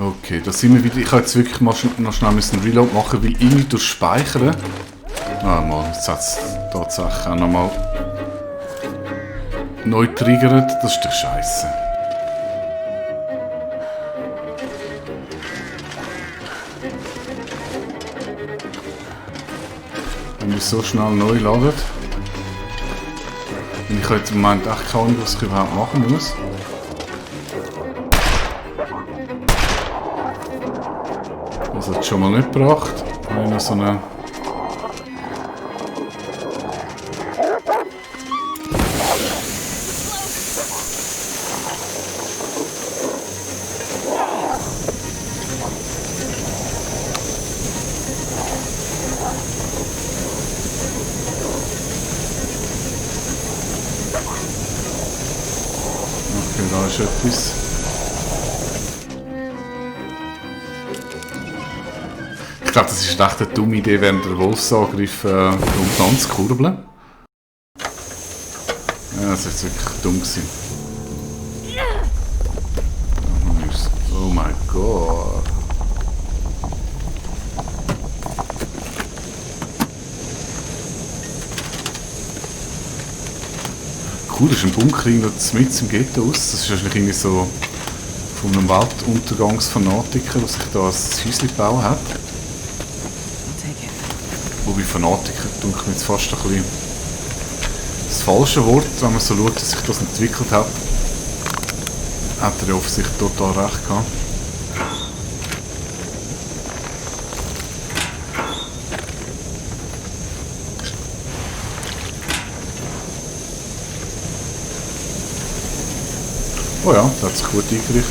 Okay, da sind wir wieder. Ich kann jetzt wirklich mal noch schnell einen Reload machen, weil irgendwie durch Speichern. Ah, mal, jetzt hat es tatsächlich auch nochmal neu triggert. Das ist doch scheiße. Wenn wir so schnell neu laden. Und ich habe jetzt im Moment echt keine Ahnung, was ich überhaupt machen muss. Das hat es schon mal nicht gebracht. Wenn ich so eine okay, da ist etwas. Ich glaube, das ist echt eine dumme Idee, während der Wolfsangriff um zu kurbeln. Ja, das ist wirklich dumm gewesen. Oh mein Gott. Cool, das ist ein Bunker mit im Ghetto aus. Das ist wahrscheinlich irgendwie so von einem Weltuntergangsfanatiker, der sich da ein Häuschen gebaut hat. Wobei Fanatiker denke ich jetzt fast ein bisschen das falsche Wort, wenn man so schaut, dass sich das entwickelt hat. Hat er ja offensichtlich total recht gehabt. Oh ja, das hat sich gut eingerichtet.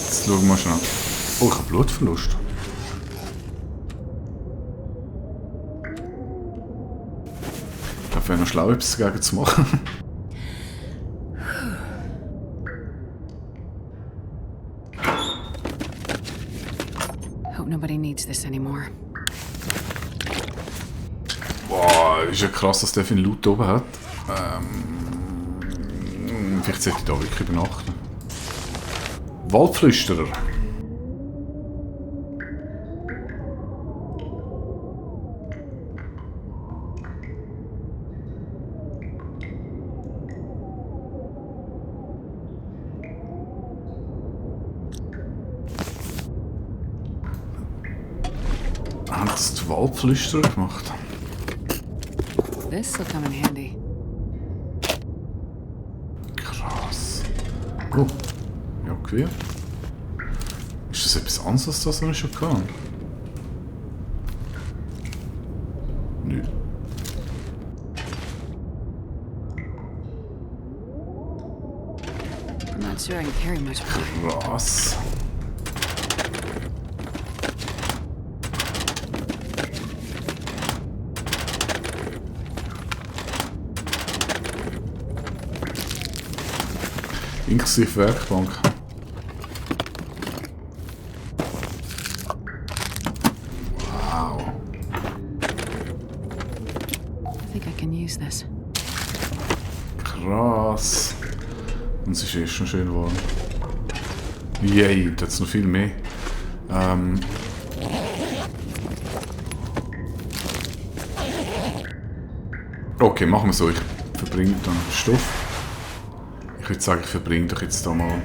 Jetzt schauen wir mal schnell. Oh, ich habe Blutverlust. Ich wäre noch schlau, etwas dagegen zu machen. Hope nobody needs this anymore. Boah, ist ja krass, dass der viel Loot oben hat. Vielleicht sollte ich da wirklich übernachten. Waldflüsterer. Haben das die Waldflüsterer gemacht? This'll come in handy. Krass. Oh, ja, quer. Ist das etwas anderes als das, was ich schon kann? Nö. I'm not sure I can carry much more. Krass. Inklusive Werkbank. Wow. I think I can use this. Krass. Und es ist eh schon schön geworden. Yay, da hat es noch viel mehr. Okay, machen wir so. Ich verbringe dann Stoff. Ich würde sagen, ich verbringe doch jetzt da mal.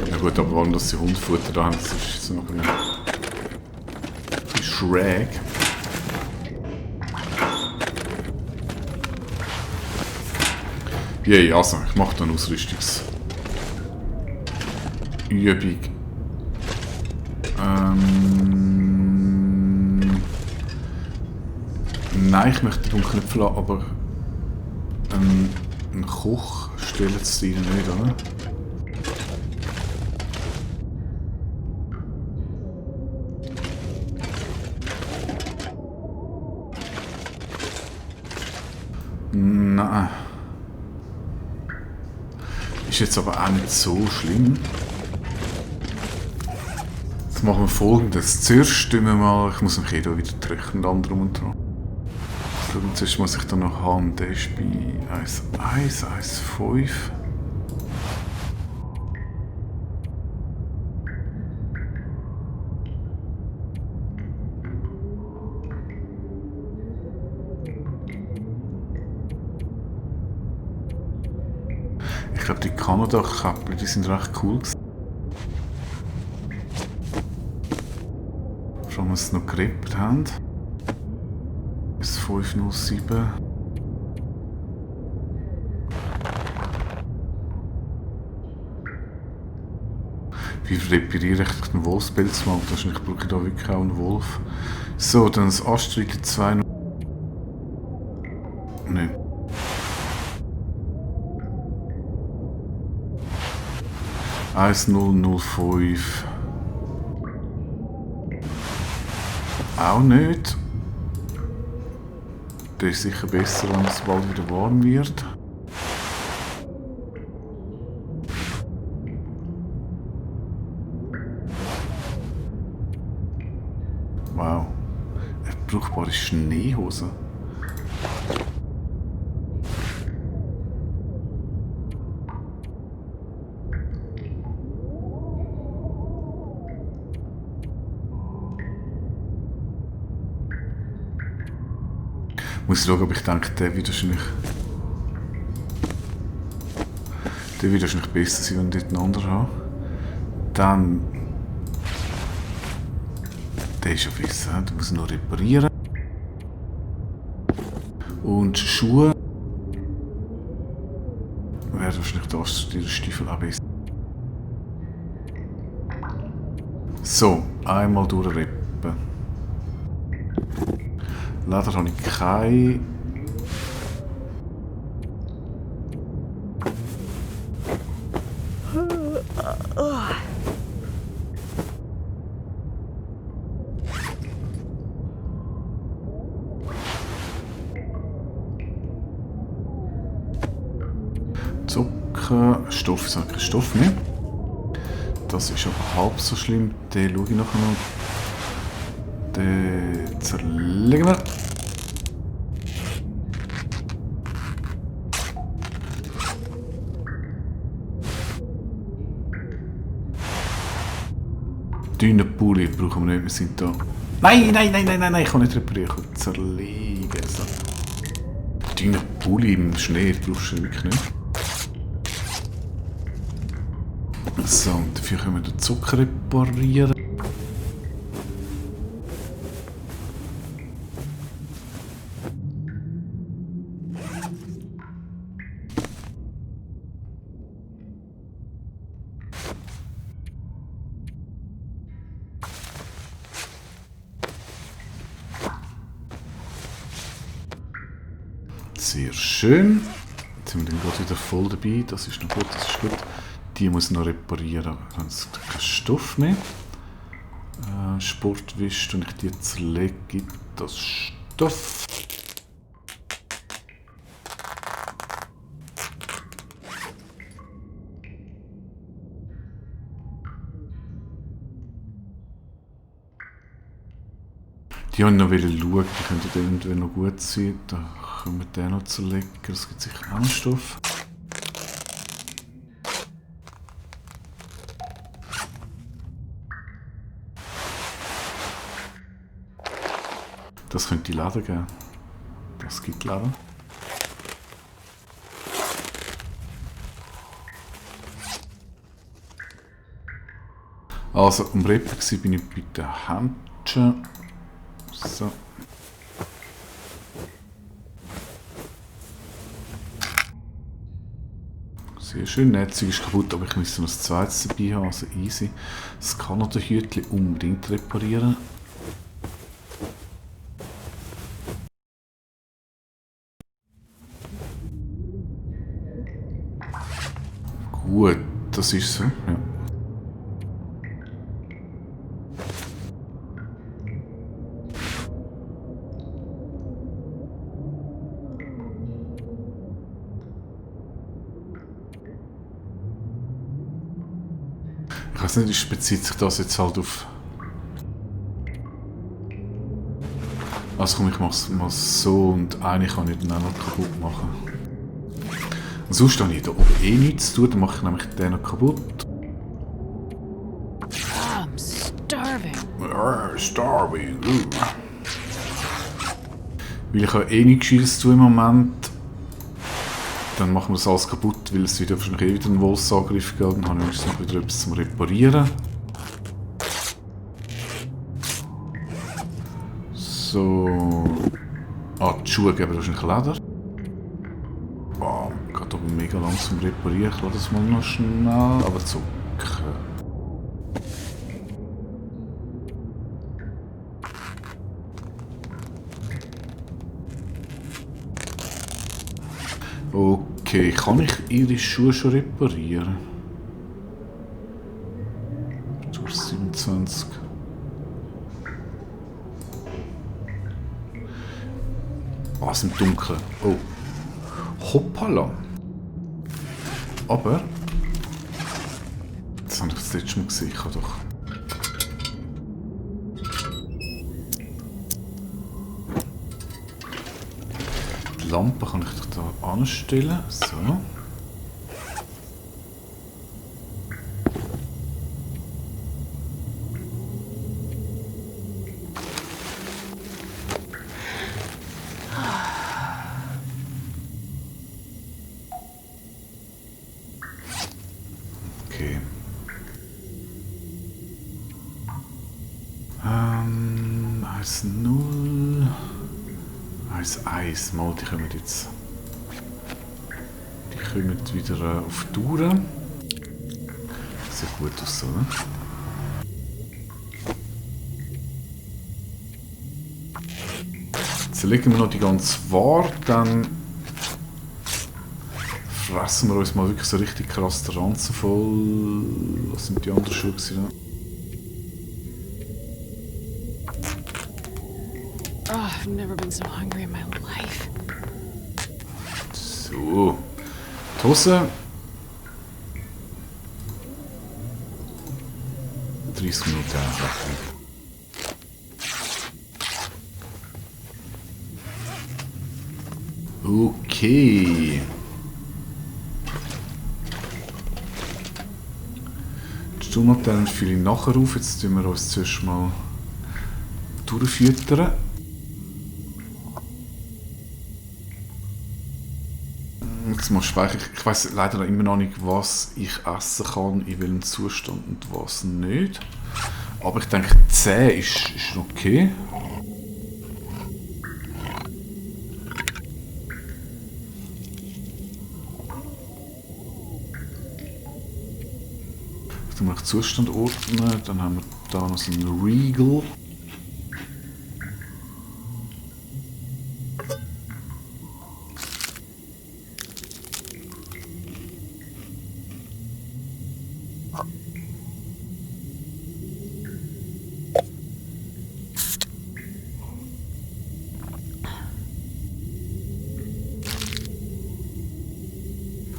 Ja gut, aber warum dass die Hundfutter da haben, das ist jetzt noch ein bisschen schräg. Yay, also, ich mache dann Ausrüstungsübung. Nein, ich möchte den Bunker nicht verlassen, aber einen Koch stellen sie ihnen nicht, oder? Nein. Ist jetzt aber auch nicht so schlimm. Jetzt machen wir Folgendes. Zuerst tun wir mal, ich muss mich hier wieder drücken und anderem und dran. So, zuerst muss ich dann noch haben, der ist bei 1.1, 1.5. Ich glaube, die Kanada-Käppler, die sind recht cool gewesen. Schon wir es noch gerippt haben. Bis 507. Wie repariere ich den Wolfspelz mal? Ich brauche da wirklich auch einen Wolf. So, dann das Astrike 2. Nein. Eins 005. Auch nicht. Der ist sicher besser, wenn es bald wieder warm wird. Wow. Eine brauchbare Schneehose. Muss schauen, ob ich denke, der wird wahrscheinlich besser sein, wenn ich dort einen anderen habe. Dann... Der ist ja besser, den muss ich noch reparieren. Und Schuhe... Wäre wahrscheinlich der Stiefel auch besser. So, einmal durchreppen. Leder habe ich keine. Zucker, Stoff, ich sage keinen Stoff mehr. Das ist aber halb so schlimm. Den schaue ich nachher noch. Den zerlegen wir. Dünnen Pulli brauchen wir nicht, wir sind da. Nein, ich kann nicht reparieren, ich kann zerlegen. So. Dünnen Pulli im Schnee brauchst du wirklich nicht. So, und dafür können wir den Zucker reparieren. Sehr schön. Jetzt sind wir dann gerade wieder voll dabei. Das ist noch gut, das ist gut. Die muss ich noch reparieren. Dann ist kein Stoff mehr. Sportwisch und ich die zerlege, gibt das Stoff. Die wollte ich noch schauen, die könnten irgendwie noch gut sein. Da können wir den noch zerlegen, das gibt sicher auch noch Stoff. Das könnte Leder geben. Das gibt Leder. Also, am Reppen bin ich bei den Händchen. So. Sehr schön, Netzung ist kaputt, aber ich müsste noch das zweites dabei haben, also easy. Das Kanada-Hütchen unbedingt reparieren. Gut, das ist so, ja. Ich weiß nicht, bezieht sich das jetzt halt auf Also komm, ich mach's mal so und eine kann ich dann auch noch kaputt machen. Und sonst habe ich da oben eh nichts zu tun, dann mache ich nämlich den noch kaputt. I'm starving. Starving. Weil ich habe eh nichts Gescheites zu tun im Moment. Dann machen wir das alles kaputt, weil es wieder wahrscheinlich eh wieder einen Wolfsangriff gibt. Dann habe ich noch wieder etwas zum Reparieren. So. Ah, die Schuhe geben wahrscheinlich Leder. Wow, geht aber mega lang zum Reparieren. Ich lasse das mal noch schnell. Aber Zucker. Okay, kann ich ihre Schuhe schon reparieren? Durch 27. Was im Dunkeln? Oh. Hoppala. Aber. Das habe ich das letzte Mal gesehen, ich habe doch. Die Lampe kann ich doch da anstellen. So. Okay. 1-0. 1-1. Mal, die kommen jetzt. Die kommen wieder auf die Touren. Sieht gut aus, oder? Jetzt legen wir noch die ganze Ware, dann fressen wir uns mal wirklich so richtig krass den Ranzen voll. Was sind die anderen Schuhe gewesen? Oh, I've never been so hungry in my life. So. Die Hose. 30 Minuten einfach. Okay. Die Sturmlaternen fülle ich nachher auf. Jetzt tun wir uns zuerst mal durchfüttern. Jetzt mal speichern. Ich weiss leider noch immer noch nicht, was ich essen kann, in welchem Zustand und was nicht. Aber ich denke, 10 ist okay. Dann mal den Zustand ordnen. Dann haben wir da noch so einen Regal.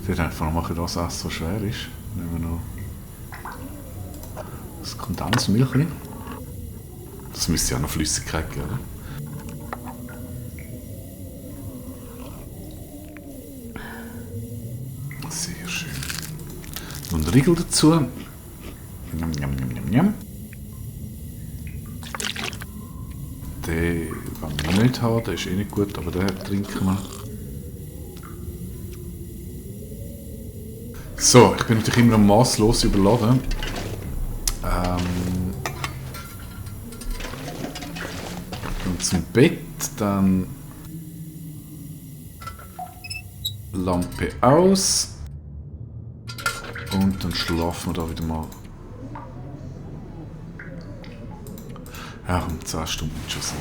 Ich würde einfach machen, dass das so schwer ist. Nehmen wir noch das Kondensmilch. Das müsste ja noch Flüssigkeit geben, oder? Sehr schön. Und ein Riegel dazu. Njam, njam, njam, njam, njam. Den wollen wir nicht haben, der ist eh nicht gut, aber den trinken wir. So, ich bin natürlich immer noch masslos überladen. Und zum Bett, dann Lampe aus und dann schlafen wir da wieder mal. Ja, um 10 Stunden schon so.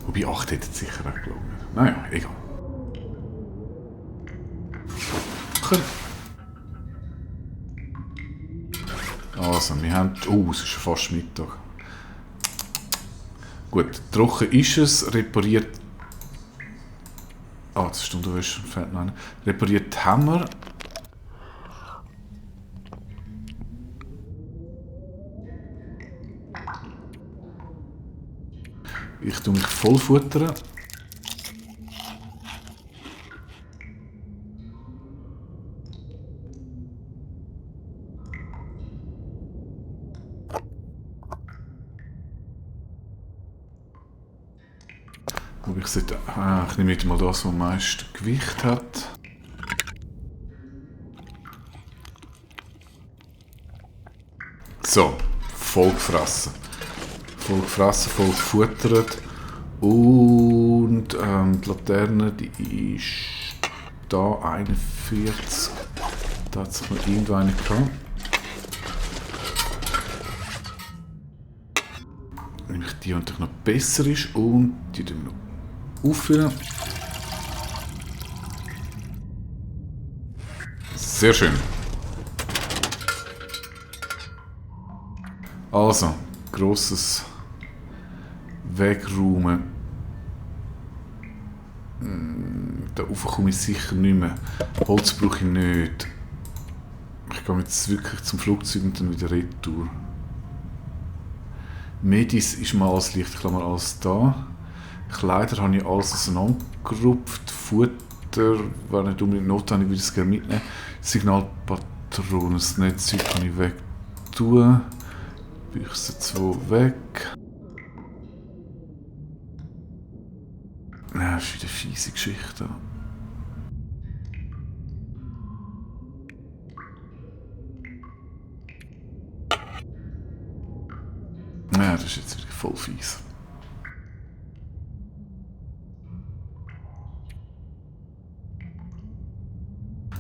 Wobei 8 hätte sicher auch gelangt. Naja, egal. Also, wir haben... Oh, es ist schon fast Mittag. Gut, trocken ist es, repariert... Ah, das ist Unterwäsche, fällt noch eine. Repariert haben wir. Ich tue mich voll futtern. Aber ich sollte... ich nehme jetzt mal das, was am meisten Gewicht hat. So, voll gefressen. Voll gefressen, voll gefuttert. Und die Laterne, die ist da 41. Da hat sich noch irgendwo eine gehabt. Nämlich die, die natürlich noch besser ist. Und die dann noch auffüllen. Sehr schön. Also, grosses Wegräumen. Da rauf komme ich sicher nicht mehr. Holz brauche ich nicht. Ich gehe jetzt wirklich zum Flugzeug und dann wieder retour. Medis ist mal alles Licht, ich mal alles da. Kleider habe ich alles auseinandergerupft. Futter, wenn nicht unbedingt notwendig, würde ich es gerne mitnehmen. Signalpatronen, das Netzzeug kann ich weg tun. Büchse 2 weg. Das ist wieder eine fiese Geschichte. Ja, das ist jetzt wirklich voll fies.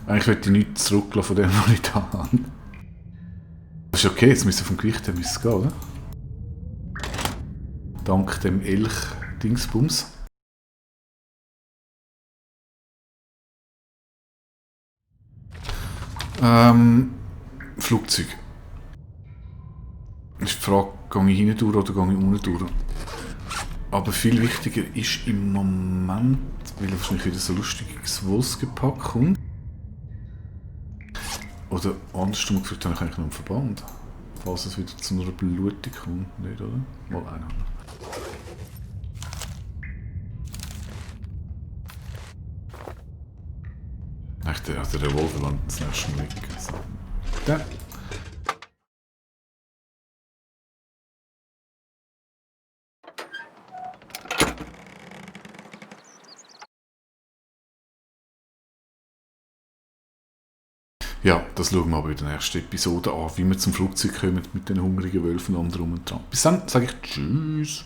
Eigentlich möchte ich nichts zurücklassen von dem, was ich da habe. Das ist okay, jetzt müssen wir vom Gewicht her gehen, oder? Dank dem Elch-Dingsbums. Flugzeug. Ist die Frage, gehe ich hinten durch oder gehe ich unten durch? Aber viel wichtiger ist im Moment, weil wahrscheinlich wieder so lustiges Wolfsgepack kommt. Oder andersrum gefragt, habe ich eigentlich noch einen Verband. Falls es wieder zu einer Blutung kommt, nicht, oder? Mal einen. Echt, der Revolver landet das nächste Mal weg. Also, der. Ja, das schauen wir aber in der nächsten Episode an, wie wir zum Flugzeug kommen mit den hungrigen Wölfen und drum und dran. Bis dann sage ich Tschüss.